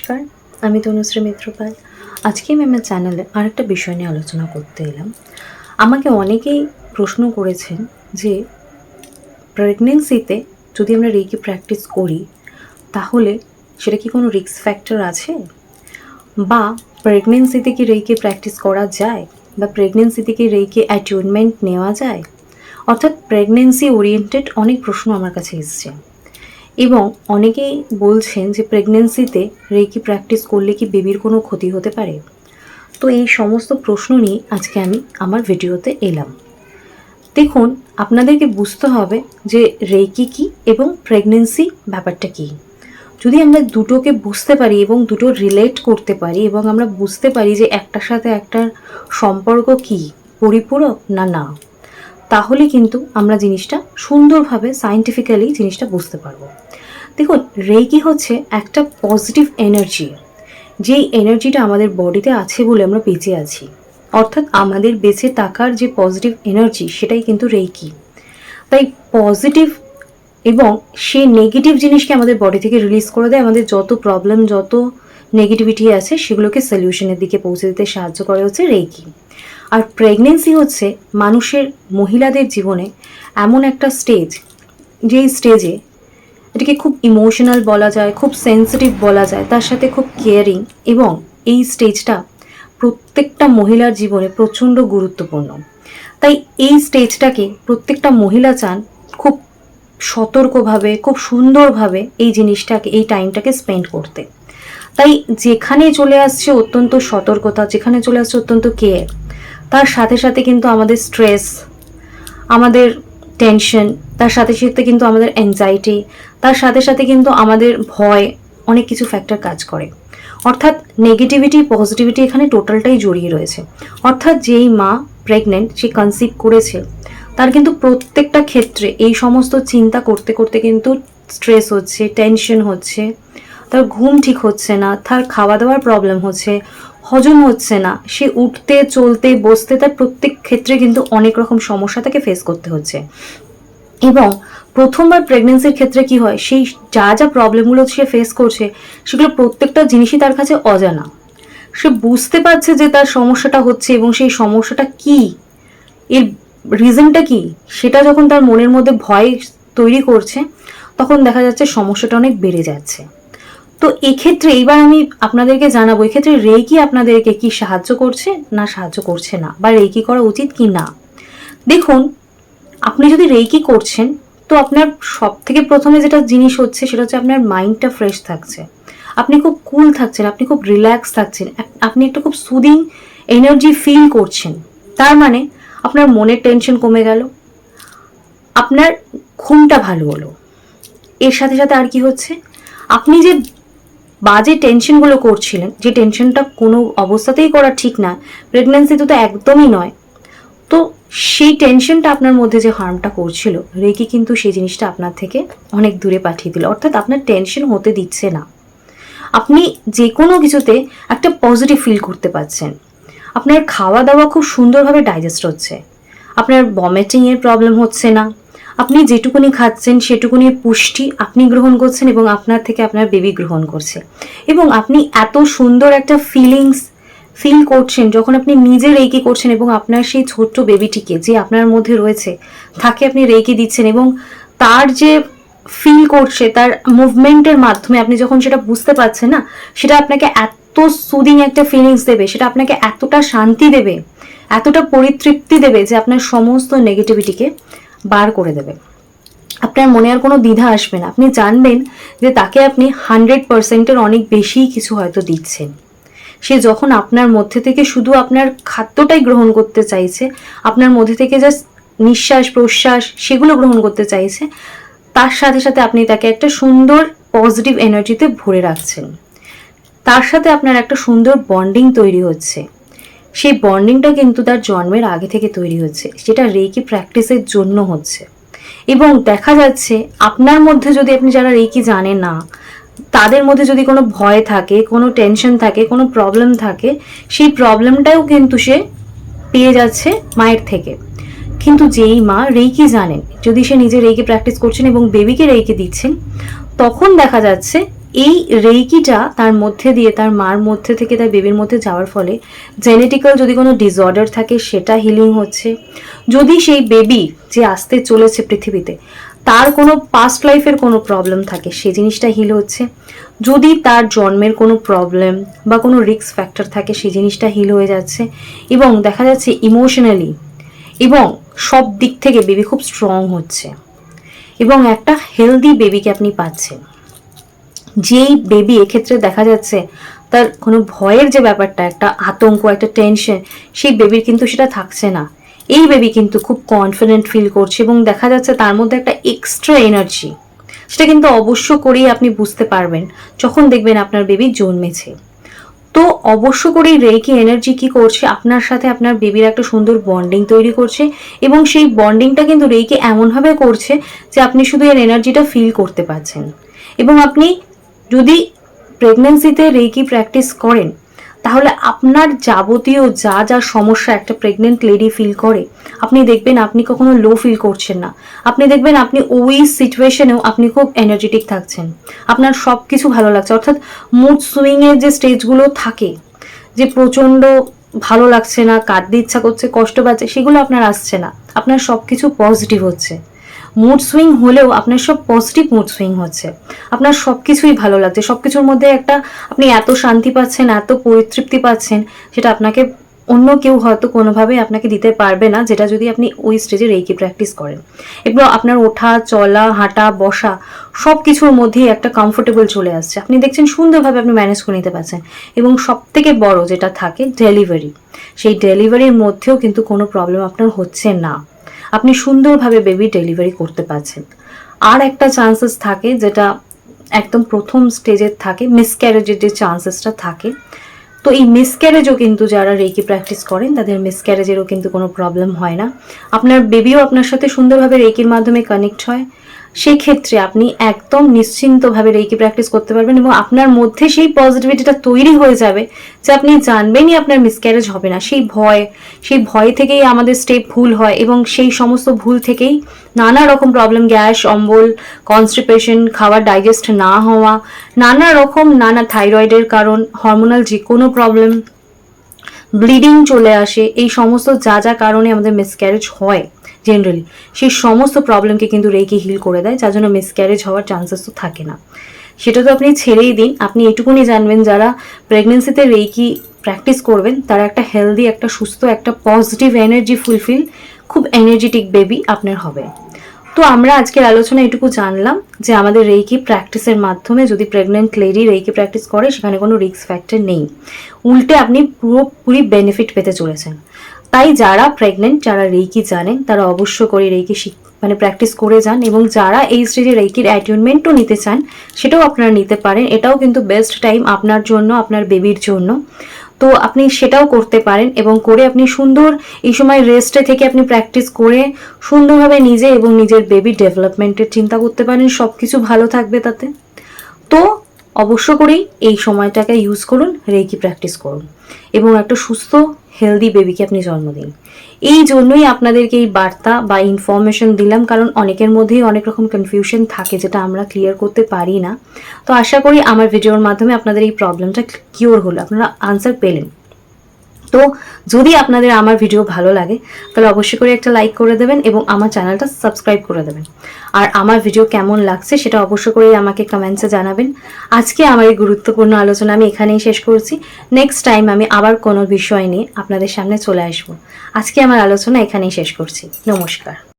নমস্কার, আমি তনুশ্রী মিত্রপাল। আজকে আমি আমার চ্যানেলে আরেকটা বিষয় নিয়ে আলোচনা করতে এলাম। আমাকে অনেকেই প্রশ্ন করেছেন যে প্রেগনেন্সিতে যদি আমরা রেকি প্র্যাকটিস করি তাহলে সেটা কি কোনো রিস্ক ফ্যাক্টর আছে, বা প্রেগনেন্সিতে কি রেকি প্র্যাকটিস করা যায়, বা প্রেগনেন্সিতে কি রেকি অ্যাটিউনমেন্ট নেওয়া যায়। অর্থাৎ প্রেগনেন্সি ওরিয়েন্টেড অনেক প্রশ্ন আমার কাছে এসছে এবং অনেকেই বলছেন যে প্রেগনেন্সিতে রেকি প্র্যাকটিস করলে কি বেবির কোনো ক্ষতি হতে পারে। তো এই সমস্ত প্রশ্ন নিয়ে আজকে আমি আমার ভিডিওতে এলাম। দেখুন, আপনাদেরকে বুঝতে হবে যে রেকি কী এবং প্রেগনেন্সি ব্যাপারটা কী। যদি আমরা দুটোকে বুঝতে পারি এবং দুটো রিলেট করতে পারি এবং আমরা বুঝতে পারি যে একটার সাথে একটার সম্পর্ক কী, পরিপূরক না না, তাহলে কিন্তু আমরা জিনিসটা সুন্দরভাবে সায়েন্টিফিক্যালি জিনিসটা বুঝতে পারবো। দেখুন, রেকি হচ্ছে একটা পজিটিভ এনার্জি, যেই এনার্জিটা আমাদের বডিতে আছে বলে আমরা বেঁচে আছি। অর্থাৎ আমাদের বেঁচে থাকার যে পজিটিভ এনার্জি সেটাই কিন্তু রেকি। তাই পজিটিভ এবং সেই নেগেটিভ জিনিসকে আমাদের বডি থেকে রিলিজ করে দেয়। আমাদের যত প্রবলেম, যত নেগেটিভিটি আছে সেগুলোকে সলিউশনের দিকে পৌঁছে দিতে সাহায্য করে হচ্ছে রেকি। আর প্রেগনেন্সি হচ্ছে মানুষের, মহিলাদের জীবনে এমন একটা স্টেজ, যেই স্টেজে এটাকে খুব ইমোশনাল বলা যায়, খুব সেন্সিটিভ বলা যায়, তার সাথে খুব কেয়ারিং, এবং এই স্টেজটা প্রত্যেকটা মহিলার জীবনে প্রচণ্ড গুরুত্বপূর্ণ। তাই এই স্টেজটাকে প্রত্যেকটা মহিলা চান খুব সতর্কভাবে, খুব সুন্দরভাবে এই জিনিসটাকে, এই টাইমটাকে স্পেন্ড করতে। তাই যেখানে চলে আসছে অত্যন্ত সতর্কতা, যেখানে চলে আসছে অত্যন্ত কেয়ার, তার সাথে সাথে কিন্তু আমাদের স্ট্রেস, আমাদের টেনশন, তার সাথে সাথে কিন্তু আমাদের অ্যাংজাইটি, তার সাথে সাথে কিন্তু আমাদের ভয়, অনেক কিছু ফ্যাক্টর কাজ করে। অর্থাৎ নেগেটিভিটি, পজিটিভিটি এখানে টোটালটাই জড়িয়ে রয়েছে। অর্থাৎ যেই মা প্রেগনেন্ট, সে কনসিভ করেছে, তার কিন্তু প্রত্যেকটা ক্ষেত্রে এই সমস্ত চিন্তা করতে করতে কিন্তু স্ট্রেস হচ্ছে, টেনশন হচ্ছে, তার ঘুম ঠিক হচ্ছে না, তার খাওয়া দাওয়ার প্রবলেম হচ্ছে, হজম হচ্ছে না, সে উঠতে, চলতে, বসতে, তার প্রত্যেক ক্ষেত্রে কিন্তু অনেক রকম সমস্যা তাকে ফেস করতে হচ্ছে। এবং প্রথমবার প্রেগনেন্সির ক্ষেত্রে কি হয়, সেই যা যা প্রবলেমগুলো সে ফেস করছে সেগুলো প্রত্যেকটা জিনিসই তার কাছে অজানা। সে বুঝতে পারছে যে তার সমস্যাটা হচ্ছে এবং সেই সমস্যাটা কি, এর রিজনটা কি, সেটা যখন তার মনের মধ্যে ভয় তৈরি করছে, তখন দেখা যাচ্ছে সমস্যাটা অনেক বেড়ে যাচ্ছে। তো এক্ষেত্রে এইবার আমি আপনাদেরকে জানাবো, এক্ষেত্রে রেকি আপনাদেরকে কি সাহায্য করছে না সাহায্য করছে না, বা রেকি করা উচিত কি না। দেখুন, আপনি যদি রেকি করছেন তো আপনার সব থেকে প্রথমে যেটা জিনিস হচ্ছে সেটা হচ্ছে আপনার মাইন্ডটা ফ্রেশ থাকছে, আপনি খুব কুল থাকছেন, আপনি খুব রিল্যাক্স থাকছেন, আপনি একটা খুব সুদিং এনার্জি ফিল করছেন। তার মানে আপনার মনের টেনশন কমে গেল, আপনার ঘুমটা ভালো হলো। এর সাথে সাথে আর কি হচ্ছে, আপনি যে বাজে টেনশনগুলো করছিলেন, যে টেনশনটা কোনো অবস্থাতেই করা ঠিক না, প্রেগনেন্সিতে তো একদমই নয়, তো সেই টেনশনটা আপনার মধ্যে যে হার্মটা করছিল, রেকি কিন্তু সেই জিনিসটা আপনার থেকে অনেক দূরে পাঠিয়ে দিল। অর্থাৎ আপনার টেনশন হতে দিচ্ছে না, আপনি যে কোনো কিছুতে একটা পজিটিভ ফিল করতে পারছেন, আপনার খাওয়া দাওয়া খুব সুন্দরভাবে ডাইজেস্ট হচ্ছে, আপনার ভমিটিংয়ের প্রবলেম হচ্ছে না, আপনি যেটুকুনি খাচ্ছেন সেটুকুনি পুষ্টি আপনি গ্রহণ করছেন এবং আপনার থেকে আপনার বেবি গ্রহণ করছে। এবং আপনি এত সুন্দর একটা ফিল করছেন যখন আপনি নিজে রেকি করছেন এবং আপনার সেই ছোট্ট বেবিটিকে, যে আপনার মধ্যে রয়েছে, তাকে আপনি রেকি দিচ্ছেন, এবং তার যে ফিল করছে, তার মুভমেন্টের মাধ্যমে আপনি যখন সেটা বুঝতে পারছেন না, সেটা আপনাকে এত সুদিং একটা ফিলিংস দেবে, সেটা আপনাকে এতটা শান্তি দেবে, এতটা পরিতৃপ্তি দেবে যে আপনার সমস্ত নেগেটিভিটিকে বার করে দেবে। আপনার মনে আর কোনো দ্বিধা আসবে না, আপনি জানবেন যে তাকে আপনি 100%-এর অনেক বেশি কিছু হয়তো দিচ্ছেন। সে যখন আপনার মধ্যে থেকে শুধু আপনার খাদ্যটাই গ্রহণ করতে চাইছে, আপনার মধ্যে থেকে জাস্ট নিঃশ্বাস প্রশ্বাস সেগুলো গ্রহণ করতে চাইছে, তার সাথে সাথে আপনি তাকে একটা সুন্দর পজিটিভ এনার্জিতে ভরে রাখছেন। তার সাথে আপনার একটা সুন্দর বন্ডিং তৈরি হচ্ছে। সেই বন্ডিংটা কিন্তু তার জন্মের আগে থেকে তৈরি হচ্ছে, যেটা রেকি প্র্যাকটিসের জন্য হচ্ছে। এবং দেখা যাচ্ছে আপনার মধ্যে যদি, আপনি যারা রেকি জানেন না, তাদের মধ্যে যদি কোনো ভয় থাকে, কোনো টেনশন থাকে, কোনো প্রবলেম থাকে, সেই প্রবলেমটাও কিন্তু সে পেয়ে যাচ্ছে মায়ের থেকে। কিন্তু যেই মা রেকি জানেন, যদি সে নিজে রেকি প্র্যাকটিস করছেন এবং বেবিকে রেকি দিচ্ছেন, তখন দেখা যাচ্ছে এই রেইকিটা তার মধ্যে দিয়ে, তার মার মধ্যে থেকে তার বেবির মধ্যে যাওয়ার ফলে জেনেটিক্যাল যদি কোনো ডিসঅর্ডার থাকে সেটা হিলিং হচ্ছে। যদি সেই বেবি যে আসতে চলেছে পৃথিবীতে তার কোনো পাস্ট লাইফের কোনো প্রবলেম থাকে সেই জিনিসটা হিল হচ্ছে। যদি তার জন্মের কোনো প্রবলেম বা কোনো রিস্ক ফ্যাক্টর থাকে সেই জিনিসটা হিল হয়ে যাচ্ছে। এবং দেখা যাচ্ছে ইমোশনালি এবং সব দিক থেকে বেবি খুব স্ট্রং হচ্ছে এবং একটা হেলদি বেবিকে আপনি পাচ্ছেন। যেই বেবি এক্ষেত্রে দেখা যাচ্ছে তার কোনো ভয়ের যে ব্যাপারটা, একটা আতঙ্ক, একটা টেনশন, সেই বেবির কিন্তু সেটা থাকছে না। এই বেবি কিন্তু খুব কনফিডেন্ট ফিল করছে এবং দেখা যাচ্ছে তার মধ্যে একটা এক্সট্রা এনার্জি। সেটা কিন্তু অবশ্য করেই আপনি বুঝতে পারবেন যখন দেখবেন আপনার বেবি জন্মেছে। তো অবশ্য করেই রেইকি এনার্জি কি করছে, আপনার সাথে আপনার বেবির একটা সুন্দর বন্ডিং তৈরি করছে এবং সেই বন্ডিংটা কিন্তু রেইকি এমনভাবে করছে যে আপনি শুধু এর এনার্জিটা ফিল করতে পারছেন। এবং আপনি যদি প্রেগন্যান্সিতে রেইকি প্র্যাকটিস করেন তাহলে আপনার যাবতীয় যা যা সমস্যা একটা প্রেগনেন্ট লেডি ফিল করে, আপনি দেখবেন আপনি কখনো লো ফিল করছেন না। আপনি দেখবেন আপনি ওই সিচুয়েশনেও আপনি খুব এনার্জেটিক থাকছেন, আপনার সব কিছু ভালো লাগছে। অর্থাৎ মুড সুইংয়ের যে স্টেজগুলো থাকে, যে প্রচণ্ড ভালো লাগছে না, কাঁদতে ইচ্ছা করছে, কষ্ট পাচ্ছে, সেগুলো আপনার আসছে না। আপনার সব কিছু পজিটিভ হচ্ছে। মুড সুইং হলেও আপনার সব পজিটিভ মুড সুইং হচ্ছে, আপনার সব কিছুই ভালো লাগছে। সব কিছুর মধ্যে একটা আপনি এত শান্তি পাচ্ছেন, এত পরিতৃপ্তি পাচ্ছেন, সেটা আপনাকে অন্য কেউ হয়তো কোনোভাবে আপনাকে দিতে পারবে না, যেটা যদি আপনি ওই স্টেজে রেইকি প্র্যাকটিস করেন। এবং আপনার ওঠা, চলা, হাঁটা, বসা সব কিছুর মধ্যেই একটা কমফোর্টেবল চলে আসছে। আপনি দেখছেন সুন্দরভাবে আপনি ম্যানেজ করে নিতে পারছেন। এবং সব থেকে বড় যেটা থাকে ডেলিভারি, সেই ডেলিভারির মধ্যেও কিন্তু কোনো প্রবলেম আপনার হচ্ছে না। আপনি সুন্দরভাবে বেবি ডেলিভারি করতে পারছেন। আর একটা চান্সেস থাকে যেটা একদম প্রথম স্টেজের থাকে, মিসক্যারেজের যে চান্সেসটা থাকে। তো এই মিসক্যারেজও কিন্তু যারা রেইকি প্র্যাকটিস করেন তাদের মিসক্যারেজেরও কিন্তু কোনো প্রবলেম হয় না। আপনার বেবিও আপনার সাথে সুন্দরভাবে রেইকির মাধ্যমে কানেক্ট হয়। সেই ক্ষেত্রে আপনি একদম নিশ্চিন্তভাবে রেইকি প্র্যাকটিস করতে পারবেন এবং আপনার মধ্যে সেই পজিটিভিটিটা তৈরি হয়ে যাবে যে আপনি জানবেনই আপনার মিসক্যারেজ হবে না। সেই ভয় থেকেই আমাদের স্টেপ ভুল হয় এবং সেই সমস্ত ভুল থেকেই নানা রকম প্রবলেম, গ্যাস, অম্বল, কনস্টিপেশন, খাবার ডাইজেস্ট না হওয়া, নানা থাইরয়েডের কারণ, হরমোনাল যে কোনো প্রবলেম, ব্লিডিং চলে আসে, এই সমস্ত যা যা কারণে আমাদের মিসক্যারেজ হয় জেনারেলি, সেই সমস্ত প্রবলেমকে কিন্তু রেইকি হিল করে দেয়, যার জন্য মিসক্যারেজ হওয়ার চান্সেস তো থাকে না। সেটা তো আপনি ছেড়েই দিন, আপনি এটুকুনি জানবেন যারা প্রেগনেন্সিতে রেইকি প্র্যাকটিস করবেন তারা একটা হেলদি, একটা সুস্থ, একটা পজিটিভ এনার্জি ফুলফিল, খুব এনার্জেটিক বেবি আপনার হবে। তো আমরা আজকের আলোচনা এটুকু জানলাম যে আমাদের রেইকি প্র্যাকটিসের মাধ্যমে যদি প্রেগনেন্ট লেডি রেইকি প্র্যাকটিস করে সেখানে কোনো রিস্ক ফ্যাক্টর নেই, উল্টে আপনি পুরোপুরি বেনিফিট পেতে চলেছেন। তাই যারা প্রেগনেন্ট, যারা রেইকি জানেন তারা অবশ্য করে রেইকি প্র্যাকটিস করে যান। এবং যারা এই স্টেজে রেইকির অ্যাটিউনমেন্টও নিতে চান সেটাও আপনারা নিতে পারেন। এটাও কিন্তু বেস্ট টাইম আপনার জন্য, আপনার বেবির জন্য। তো আপনি সেটাও করতে পারেন এবং করে আপনি সুন্দর এই সময় রেস্টে থেকে আপনি প্র্যাকটিস করে সুন্দরভাবে নিজে এবং নিজের বেবি ডেভেলপমেন্টের চিন্তা করতে পারেন, সব কিছু ভালো থাকবে তাতে। তো অবশ্য করেই এই সময়টাকে ইউজ করুন, রেইকি প্র্যাকটিস করুন এবং একটা সুস্থ হেলদি বেবিকে আপনি জন্ম দিন। এই জন্যই আপনাদেরকে এই বার্তা বা ইনফরমেশন দিলাম, কারণ অনেকের মধ্যেই অনেক রকম কনফিউশন থাকে যেটা আমরা ক্লিয়ার করতে পারি না। তো আশা করি আমার ভিডিওর মাধ্যমে আপনাদের এই প্রবলেমটা কিওর হলো, আপনারা আনসার পেলেন। তো যদি আপনাদের আমার ভিডিও ভালো লাগে তাহলে অবশ্যই করে একটা লাইক করে দেবেন এবং আমার চ্যানেলটা সাবস্ক্রাইব করে দেবেন। আর আমার ভিডিও কেমন লাগছে সেটা অবশ্যই করে আমাকে কমেন্টসে জানাবেন। আজকে আমার এই গুরুত্বপূর্ণ আলোচনা আমি এখানেই শেষ করছি। নেক্সট টাইম আমি আবার কোনো বিষয় নিয়ে আপনাদের সামনে চলে আসবো। আজকে আমার আলোচনা এখানেই শেষ করছি। নমস্কার।